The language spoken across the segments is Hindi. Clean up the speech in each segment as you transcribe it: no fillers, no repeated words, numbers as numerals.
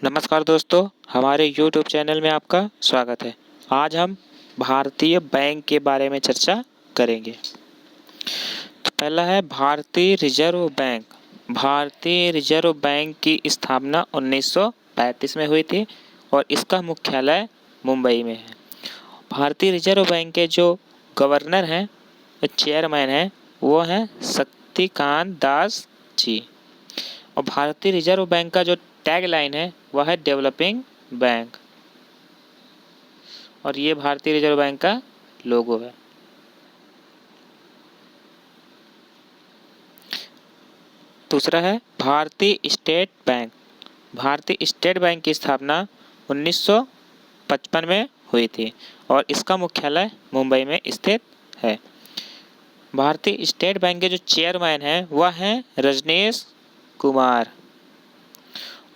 नमस्कार दोस्तों, हमारे YouTube चैनल में आपका स्वागत है। आज हम भारतीय बैंक के बारे में चर्चा करेंगे। तो पहला है भारतीय रिजर्व बैंक। भारतीय रिजर्व बैंक की स्थापना 1935 में हुई थी और इसका मुख्यालय मुंबई में है। भारतीय रिजर्व बैंक के जो गवर्नर हैं, चेयरमैन हैं, वो हैं शक्तिकांत दास जी। और भारतीय रिजर्व बैंक का जो टैग लाइन है वह है डेवलपिंग बैंक, और ये भारतीय रिजर्व बैंक का लोगो है। दूसरा है भारतीय स्टेट बैंक। भारतीय स्टेट बैंक की स्थापना 1955 में हुई थी और इसका मुख्यालय मुंबई में स्थित है। भारतीय स्टेट बैंक के जो चेयरमैन हैं वह हैं रजनीश कुमार।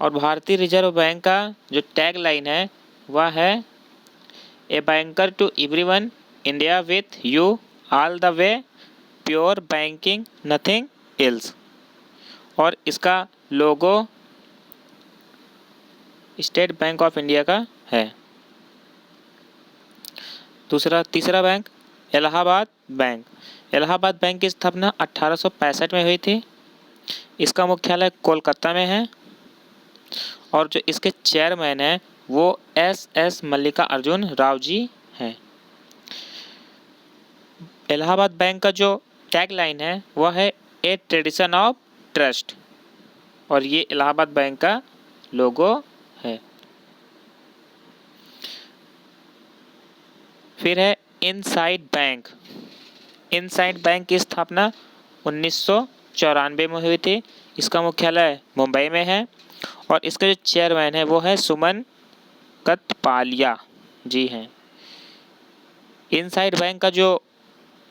और भारतीय रिजर्व बैंक का जो टैग लाइन है वह है a banker to everyone, India with you all the way, pure banking nothing else. और इसका logo State Bank of India का है। तीसरा bank Allahabad bank. Allahabad bank की स्थापना 1865 में हुई थी। इसका मुख्यालय कोलकाता में है और जो इसके चेयरमैन हैं वो एस मल्लिकार्जुन राव जी हैं। इलाहाबाद बैंक का जो टैग लाइन है वह है ए ट्रेडिशन ऑफ ट्रस्ट, और ये इलाहाबाद बैंक का लोगो है। फिर है इनसाइड बैंक। इनसाइड बैंक की स्थापना 1994 में हुई थी। इसका मुख्यालय मुंबई में है और इसके जो चेयरमैन है वो है सुमन कथपालिया जी हैं। इनसाइड बैंक का जो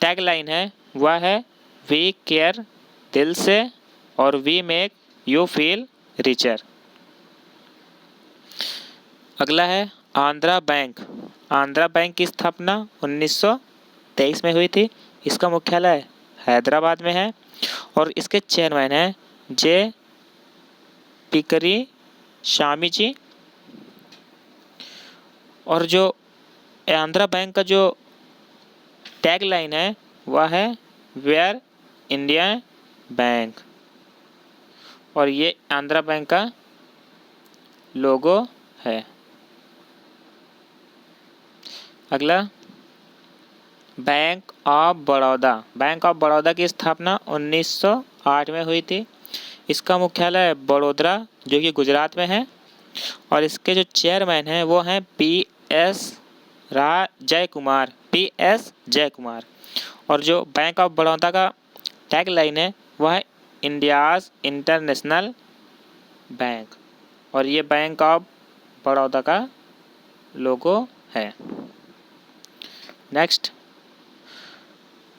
टैग लाइन है वह है वी केयर दिल से और we make you feel richer. अगला है आंध्रा बैंक। आंध्रा बैंक की स्थापना 1923 में हुई थी। इसका मुख्यालय हैदराबाद में है और इसके चेयरमैन हैं जे पिकरी शामी जी। और जो आंध्रा बैंक का जो टैग लाइन है वह है वेयर इंडिया बैंक, और ये आंध्रा बैंक का लोगो है। अगला bank of Baroda. Bank of Baroda की स्थापना 1908 में हुई थी। इसका मुख्यालय बड़ोदरा जो कि गुजरात में है और इसके जो चेयरमैन हैं वो हैं पी.एस. जयकुमार। और जो बैंक ऑफ बड़ौदा का टैग लाइन है वह है इंडियाज़ इंटरनेशनल बैंक, और ये बैंक ऑफ बड़ौदा का लोगो है। नेक्स्ट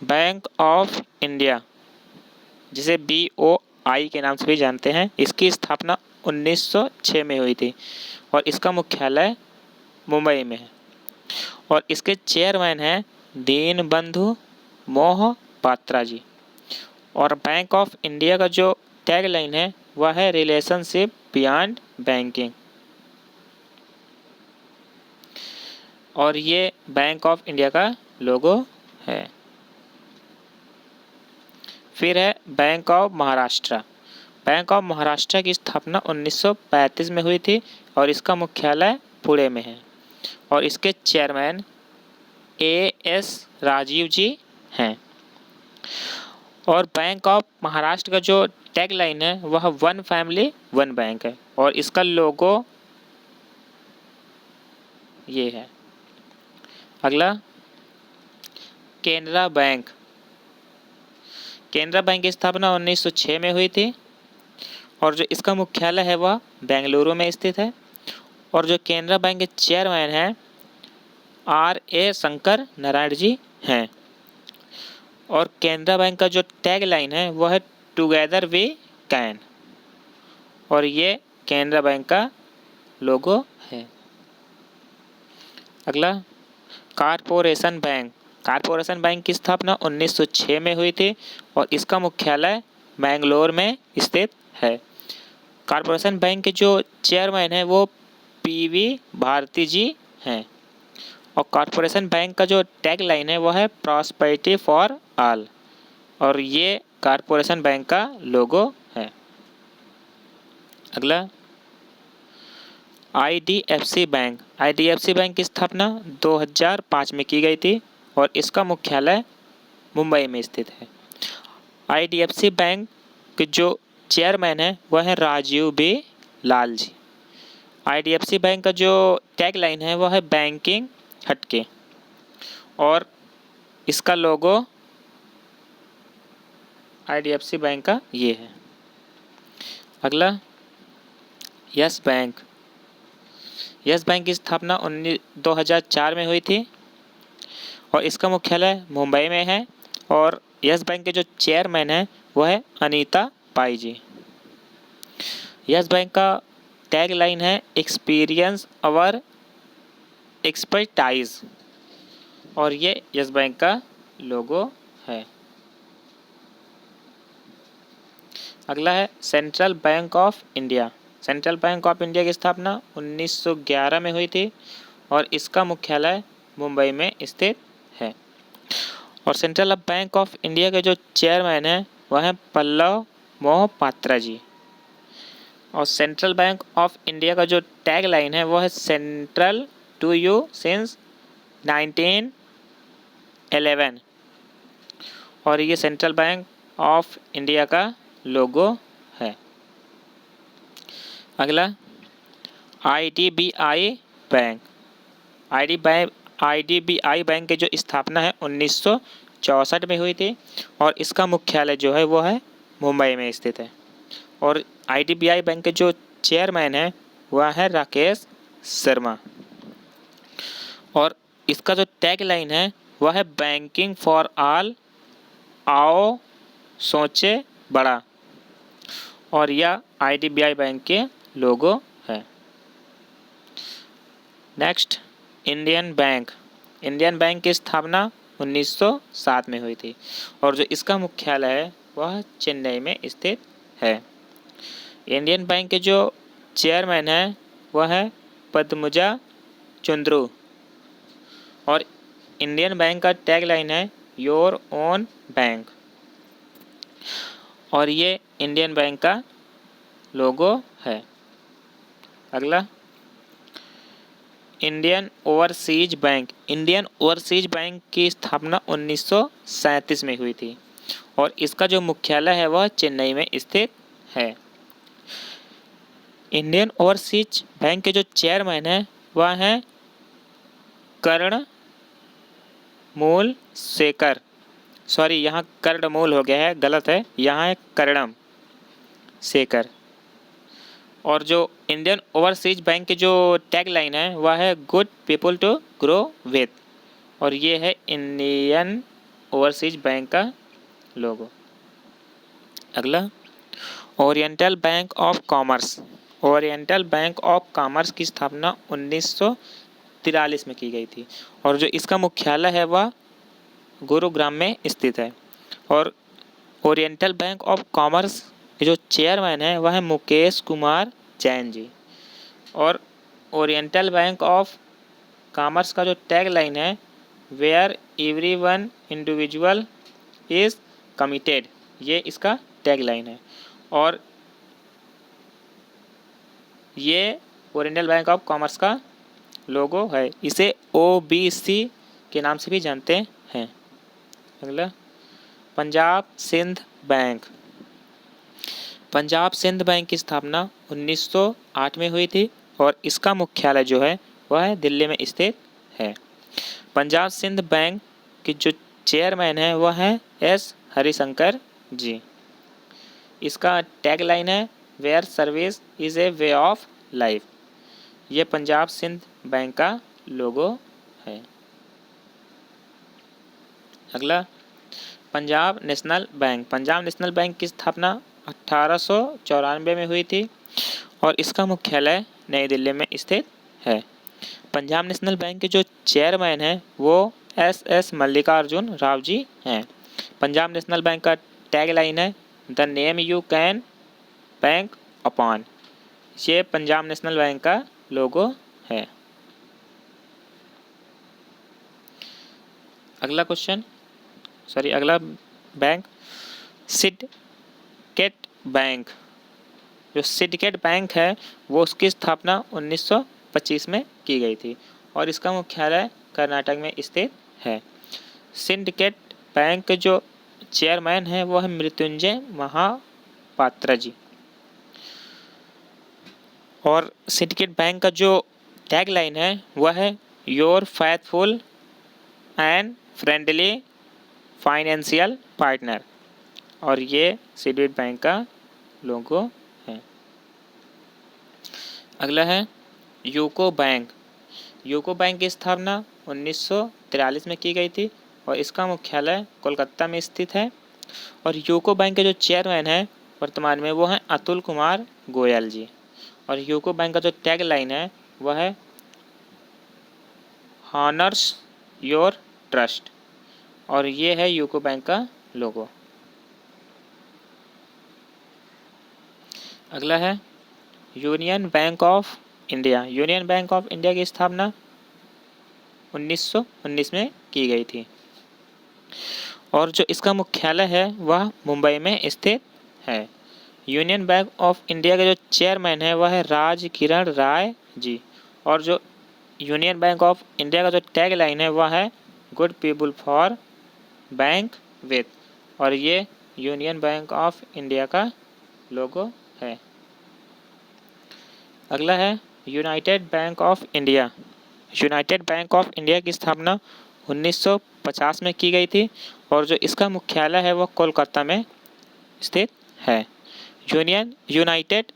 बैंक ऑफ इंडिया, जिसे BOI के नाम से भी जानते हैं, इसकी स्थापना 1906 में हुई थी और इसका मुख्यालय मुंबई में है और इसके चेयरमैन हैं दीनबंधु मोहपात्रा जी। और बैंक ऑफ इंडिया का जो टैग लाइन है वह है रिलेशनशिप बियॉन्ड बैंकिंग, और ये बैंक ऑफ इंडिया का लोगो है। फिर है bank of Maharashtra. Bank of Maharashtra की स्थापना 1935 में हुई थी और इसका मुख्यालय पुणे में है और इसके चेयरमैन AS राजीव जी हैं। और बैंक ऑफ महाराष्ट्र का जो टैग लाइन है वह वन फैमिली वन बैंक है और इसका लोगो ये है। अगला केनरा बैंक। केनरा बैंक की स्थापना 1906 में हुई थी और जो इसका मुख्यालय है वह बेंगलुरु में स्थित है और जो केनरा बैंक के चेयरमैन हैं RA शंकर नारायण जी हैं। और केनरा बैंक का जो टैग लाइन है वह है टुगेदर वी कैन, और ये केनरा बैंक का लोगो है। अगला कारपोरेशन बैंक। कारपोरेशन बैंक की स्थापना 1906 में हुई थी और इसका मुख्यालय बेंगलोर में स्थित है कॉरपोरेशन बैंक के जो चेयरमैन हैं वो पीवी भारती जी हैं। और कॉरपोरेशन बैंक का जो टैग लाइन है वो है प्रॉस्पेरिटी फॉर ऑल, और ये कॉरपोरेशन बैंक का लोगो है। अगला आईडीएफसी बैंक। आईडीएफसी बैंक की स्थापना 2005 में की गई थी और इसका मुख्यालय मुंबई में स्थित है। आईडीएफसी बैंक के जो चेयरमैन है वह है Rajiv B Lal ji. IDFC bank का जो टैग लाइन है वह है बैंकिंग हटके, और इसका लोगो आईडीएफसी बैंक का ये है। अगला यस बैंक। यस बैंक की स्थापना 2004 में हुई थी और इसका मुख्यालय मुंबई में है, और यस बैंक के जो चेयरमैन है वह है अनीता पाई जी। यस बैंक का टैग लाइन है एक्सपीरियंस अवर एक्सपर्टाइज, और ये यस बैंक का लोगो है। अगला है central bank of India. Central bank of India की स्थापना 1911 में हुई थी और इसका मुख्यालय मुंबई में स्थित है। और सेंट्रल बैंक ऑफ इंडिया के जो चेयरमैन हैं वह हैं पल्लव मोहपात्रा जी। और सेंट्रल बैंक ऑफ इंडिया का जो टैग लाइन है वो है सेंट्रल टू यू सिंस 1911, और ये सेंट्रल बैंक ऑफ इंडिया का लोगो है। अगला आईडीबीआई बैंक। आईडीबीआई बैंक की जो स्थापना है 1964 में हुई थी और इसका मुख्यालय जो है वो है मुंबई में स्थित है। और आईडीबीआई बैंक के जो चेयरमैन है वह है राकेश शर्मा, और इसका जो टैग लाइन है वह है बैंकिंग फॉर ऑल, आओ सोचे बड़ा, और यह आईडीबीआई बैंक के लोगो है। Next Indian bank. Indian bank की स्थापना 1907 में हुई थी और जो इसका मुख्यालय है वह चेन्नई में स्थित है। इंडियन बैंक के जो चेयरमैन है वह है पद्मजा चंद्रू, और इंडियन बैंक का टैग लाइन है योर ओन बैंक, और ये इंडियन बैंक का लोगो है। अगला Indian Overseas bank. Indian Overseas bank की स्थापना 1937 में हुई थी और इसका जो मुख्यालय है वह चेन्नई में स्थित है। इंडियन ओवरसीज बैंक के जो चेयरमैन हैं वह हैं कर्णमूल शेखर। सॉरी, यहाँ कर्णमूल हो गया है, गलत है, यहाँ है कर्णम शेखर। और जो इंडियन ओवरसीज बैंक की जो टैग लाइन है वह है good people to grow with, और ये है इंडियन ओवरसीज बैंक का लोगो। अगला Oriental Bank of Commerce. Oriental Bank of Commerce की स्थापना 1943 में की गई थी और जो इसका मुख्यालय है वह गुरुग्राम में स्थित है। और ओरिएंटल बैंक ऑफ कॉमर्स के जो चेयरमैन है वह है मुकेश कुमार जैन जी। और ओरिएंटल बैंक ऑफ कॉमर्स का जो टैग लाइन है where everyone individual is committed, ये इसका टैग लाइन है। और ये ओरिएंटल बैंक ऑफ कॉमर्स का लोगो है। इसे OBC के नाम से भी जानते हैं। अगला पंजाब सिंध बैंक। पंजाब सिंध बैंक की स्थापना 1908 में हुई थी और इसका मुख्यालय जो है वह है दिल्ली में स्थित है। पंजाब सिंध बैंक की जो चेयरमैन है वह है S हरिशंकर जी। इसका टैग लाइन है where service is a way of life, ये पंजाब सिंध बैंक का लोगो है। अगला Punjab National Bank. Punjab National Bank की स्थापना 1894 में हुई थी और इसका मुख्यालय नई दिल्ली में स्थित है। पंजाब नेशनल बैंक के जो चेयरमैन हैं वो SS मल्लिकार्जुन राव जी हैं। पंजाब नेशनल बैंक का टैग लाइन है the name you can bank upon, ये पंजाब नेशनल बैंक का लोगो है। अगला क्वेश्चन, अगला बैंक, सिंडिकेट बैंक। जो सिंडिकेट बैंक है वो उसकी स्थापना 1925 में की गई थी और इसका मुख्यालय कर्नाटक में स्थित है। सिंडिकेट बैंक के जो चेयरमैन है वो है मृत्युंजय महापात्रा जी। और सिंडिकेट बैंक का जो टैगलाइन है वह है your faithful and friendly financial partner, और ये सिंडिकेट बैंक का लोगो है। अगला है यूको बैंक। यूको बैंक की स्थापना 1943 में की गई थी और इसका मुख्यालय कोलकाता में स्थित है। और यूको बैंक के जो चेयरमैन हैं वर्तमान में वो हैं अतुल कुमार गोयल जी। और यूको बैंक का जो टैग लाइन है वह है हॉनर्स योर ट्रस्ट, और ये है यूको बैंक का लोगो। अगला है union bank of India. Union bank of India की स्थापना 1919 में की गई थी और जो इसका मुख्यालय है वह मुंबई में स्थित है। यूनियन बैंक ऑफ इंडिया के जो चेयरमैन है वह है राज किरण राय जी। और जो यूनियन बैंक ऑफ इंडिया का जो टैग लाइन है वह है good people for bank with, और ये यूनियन बैंक ऑफ इंडिया का लोगो है। अगला है United bank of India. United bank of India की स्थापना 1950 में की गई थी और जो इसका मुख्यालय है वह कोलकाता में स्थित है। यूनाइटेड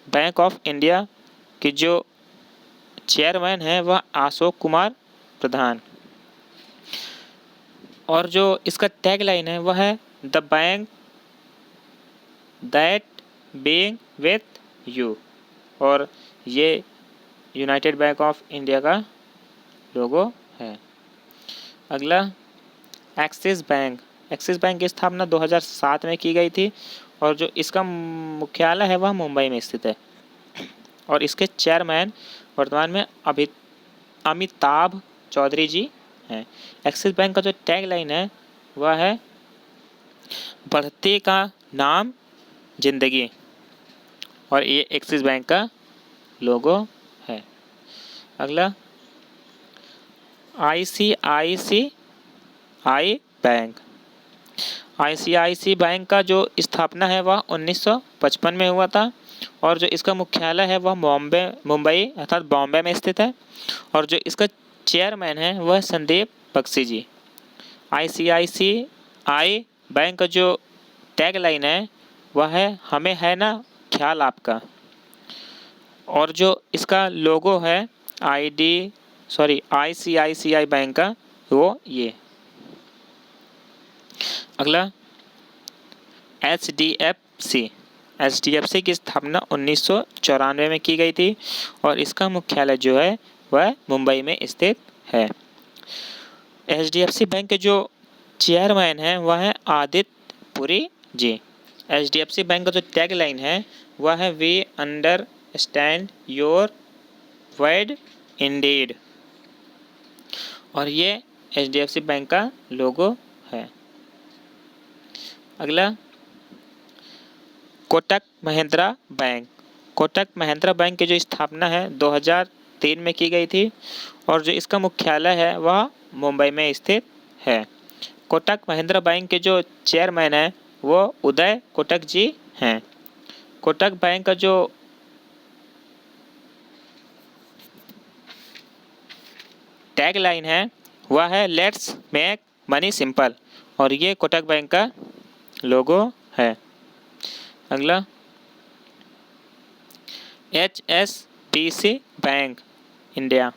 बैंक ऑफ इंडिया के जो चेयरमैन है वह अशोक कुमार प्रधान, और जो इसका टैग लाइन है वह है the bank that being with you, और ये यूनाइटेड बैंक ऑफ इंडिया का लोगो है। अगला एक्सिस बैंक। एक्सिस बैंक की स्थापना 2007 में की गई थी और जो इसका मुख्यालय है वह मुंबई में स्थित है और इसके चेयरमैन वर्तमान में अमिताभ चौधरी जी हैं। एक्सिस बैंक का जो टैग लाइन है वह है बढ़ते का नाम जिंदगी, और ये एक्सिस बैंक का लोगो है। अगला आईसीआईसीआई बैंक। आईसीआईसी बैंक का जो स्थापना है वह 1955 में हुआ था और जो इसका मुख्यालय है वह मुंबई अर्थात बॉम्बे में स्थित है और जो इसका चेयरमैन है वह संदीप बख्शी जी। आईसीआईसीआई बैंक का जो टैग लाइन है वह है हमें है ना ख्याल आपका, और जो इसका लोगो है आईसीआईसीआई बैंक का वो ये। अगला एचडीएफसी की स्थापना 1994 में की गई थी और इसका मुख्यालय जो है वह मुंबई में स्थित है। एचडीएफसी बैंक के जो चेयरमैन हैं वह है आदित्य पुरी जी। एचडीएफसी बैंक का जो टैग लाइन है वह है we understand your world indeed, और ये एचडीएफसी बैंक का लोगो है। अगला कोटक महिंद्रा बैंक। कोटक महिंद्रा बैंक की जो स्थापना है 2003 में की गई थी और जो इसका मुख्यालय है वह मुंबई में स्थित है। कोटक महिंद्रा बैंक के जो चेयरमैन है वो उदय कोटक जी हैं। कोटक बैंक का जो टैग लाइन है वह है लेट्स मेक मनी सिंपल, और ये कोटक बैंक का लोगो है। अगला HSBC बैंक इंडिया।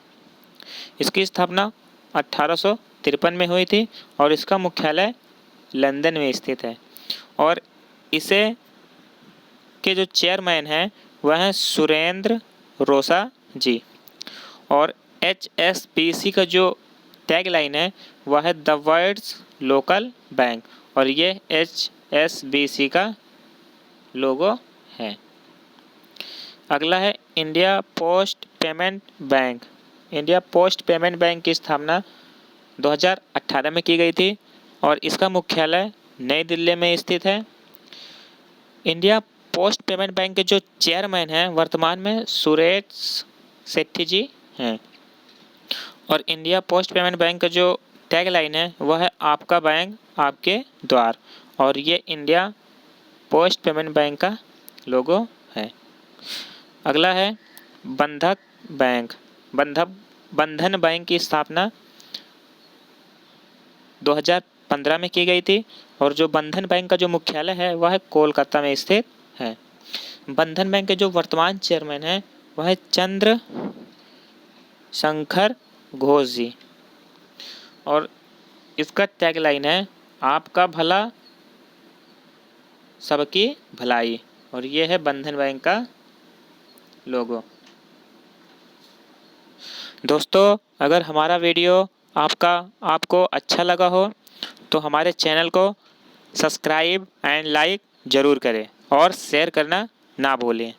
इसकी स्थापना 1853 में हुई थी और इसका मुख्यालय लंदन में स्थित है और इसे के जो चेयरमैन हैं वह हैं सुरेंद्र रोसा जी। और HSBC का जो टैग लाइन है वह है द वर्ल्ड्स लोकल बैंक, और ये HSBC का लोगो है। अगला है India post payment bank. India post payment bank की स्थापना 2018 में की गई थी और इसका मुख्यालय नई दिल्ली में स्थित है। इंडिया पोस्ट पेमेंट बैंक के जो चेयरमैन हैं वर्तमान में सुरेश सेठी जी हैं। और इंडिया पोस्ट पेमेंट बैंक का जो टैगलाइन है वह है आपका बैंक आपके द्वार, और ये इंडिया पोस्ट पेमेंट बैंक का लोगो है। अगला है बंधक बैंक। बंधन बैंक की स्थापना 2015 में की गई थी और जो बंधन बैंक का जो मुख्यालय है वह है कोलकाता में स्थित है। बंधन बैंक के जो वर्तमान चेयरमैन हैं वह है चंद्र शंकर घोष जी, और इसका टैगलाइन है आपका भला सबकी भलाई, और ये है बंधन बैंक का लोगो। दोस्तों, अगर हमारा वीडियो आपको अच्छा लगा हो तो हमारे चैनल को सब्सक्राइब एंड लाइक ज़रूर करें और शेयर करना ना भूलें।